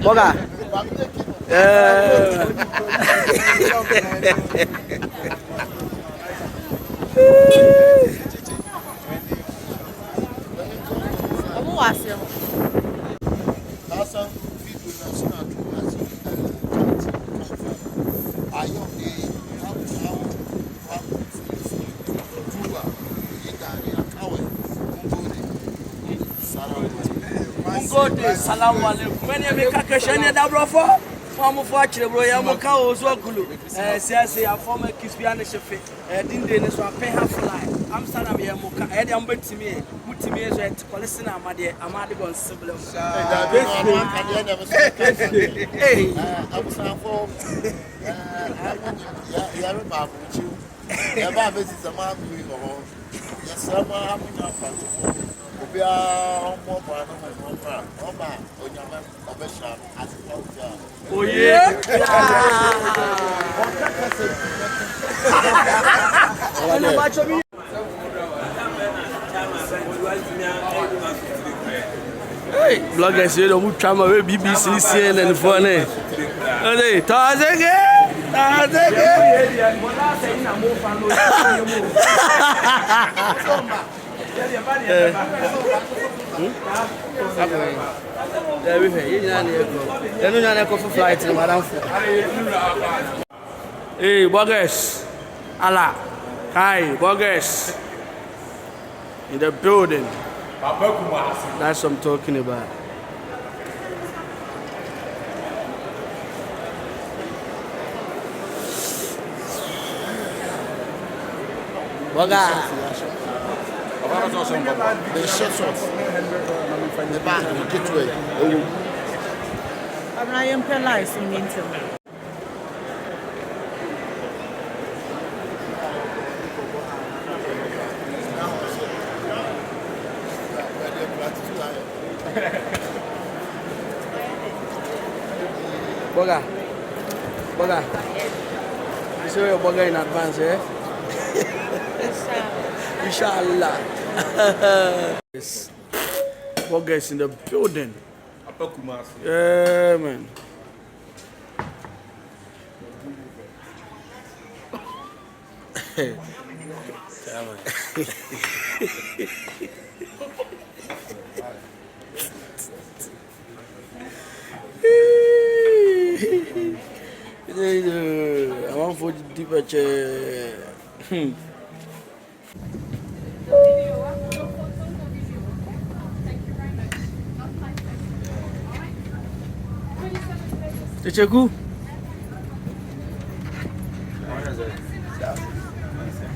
Boga. Vamos lá, senhor. Salam alaikum. When you make a question, you have bro for. Mama for actually bro, you make a ozo kulu. Say I form a Crispian chef. Didn't they so pay half fly. Amsterdam ya muka. I am bet to me. Mutimi is at Palestina. Amadi gon simple. Hey, I'm for. I'm about you. Never visit a man doing all. Yes, some are having a fancy. We are more than oh yeah. Hey, bloggers, you don't try my BBC, CNN, funny. Hey, Tazege. Hey, Bogus. Allah. Hi, Bogus. In the building. That's what I'm talking about. Boga. The short shorts. The back, the gateway. I'm not even penalized in winter. Boga. Boga. You show your Boga in advance, eh? Inshallah. Yes. Boga is in the building. Yeah, man. I want for the deeper chair. Kyekeku.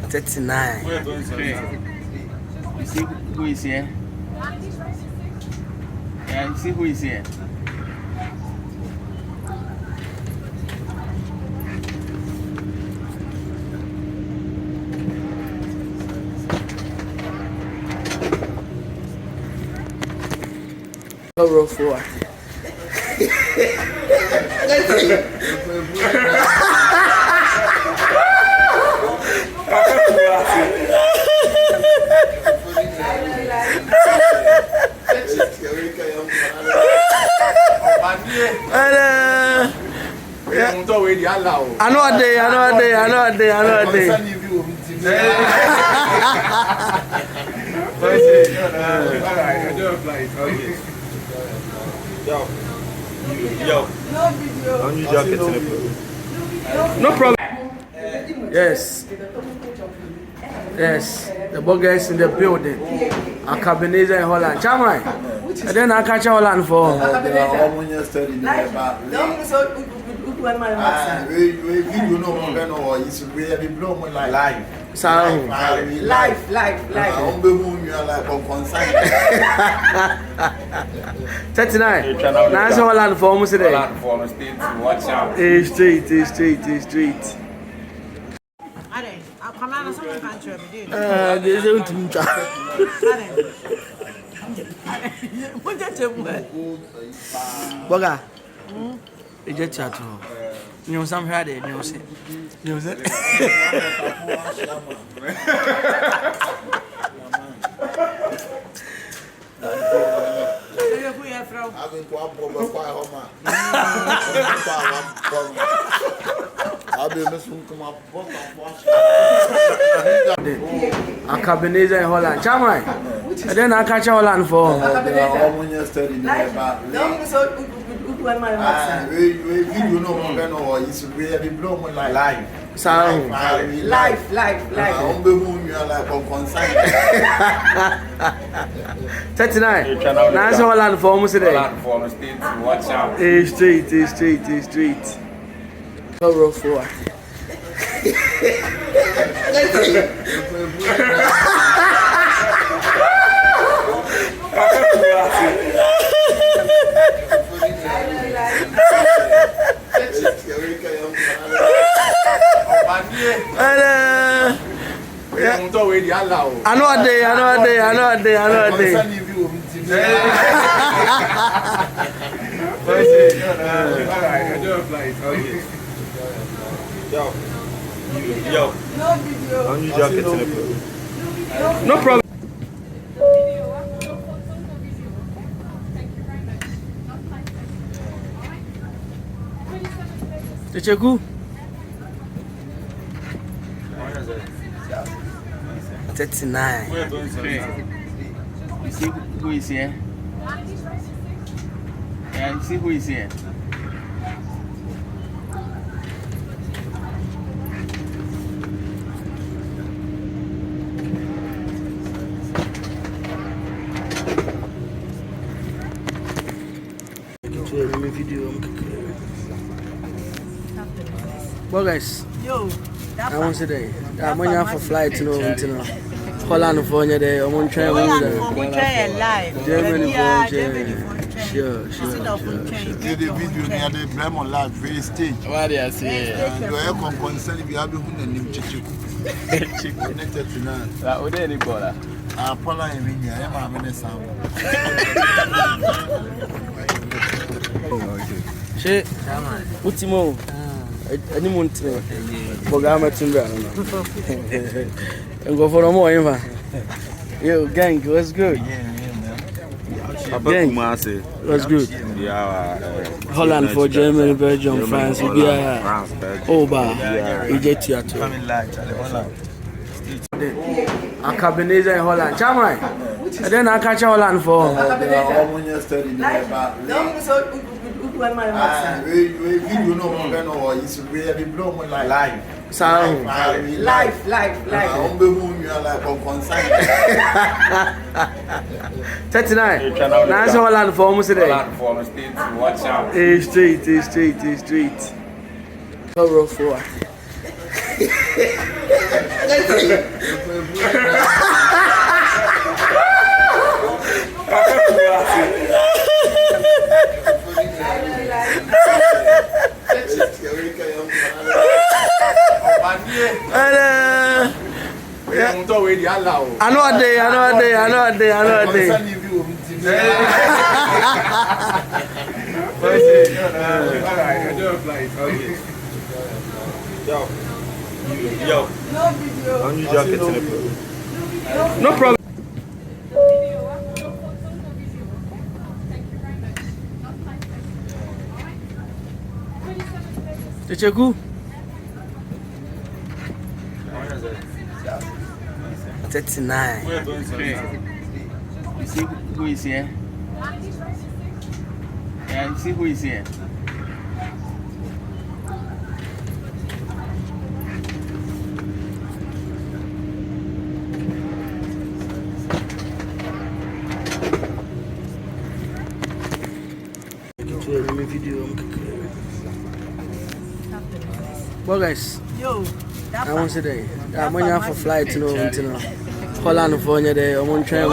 39. You see who is here? Yeah, you see who is here? Row 4. I know a day. Yo. No problem. Yes. The burger is in the building. AKABENEZER in Holland. Chamai. And then I catch Holland for. Live. 39. Now Holland for almost today. Holland for state to watch out. Straight. Boga. It's chat. You know some had it, you see. I've been quite home. I'll be missing come up. AKABENEZER in Holland. Chamai. And then I catch Holland for. You know, it's really blown like life. Sound. Life. I'm the moon, you are like on concern. 39. Now it's Holland for almost today. Holland for mistake to watch out. It's street. So rough for. I know a day. Yo. No problem. Kyekeku. 39. You see who is here? Yeah, you see who is here? Well, guys, I want to say that I'm on for flight to know. Holland for you there. I'm on train. Germany for sure. The video near the Bremen live very stage. What do you say? You are concerned if you have been in Kyekeku. Connected to now. That would any bother. Paula in India, I am in sound. She, Utimo, any month, Bogama Tundra. And go for a more, yo, gang, what's good? Kumasi. What's good? Holland for Germany, Belgium, France, Egypt, AKABENEZER in Holland. Chamai. And then I catch Holland for. You know, it's really blown like life. Sound. Life. I'm the moon, you are like on concern. 39. Now it's Holland for almost today. Holland for mistake to watch out. It's street. So rough for. I know a day. Yo. No problem. Kyekeku. 39. You see who is here? Yeah, you see who is here? Well, guys, I want to say that I'm on for flight to know. Holland for you there. I'm on train.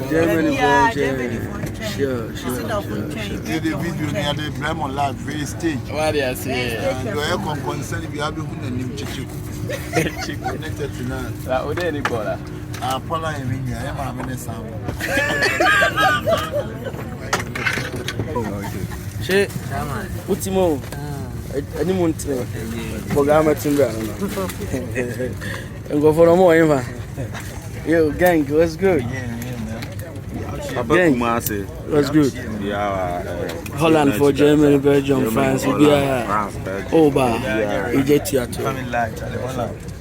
Germany for sure. The video near the Bremen live very stage. What do you say? You are concerned if you have been in Kyekeku. Connected to now. That would any bother. Paula in India, I am in sound. She, Utimo, any month, Bogama Tundra. And go for a more, yo, gang, what's good? Kumasi. That's good. Holland for Germany, Belgium, France, Belgium. Oh, bah, Egypt, Family life, Holland.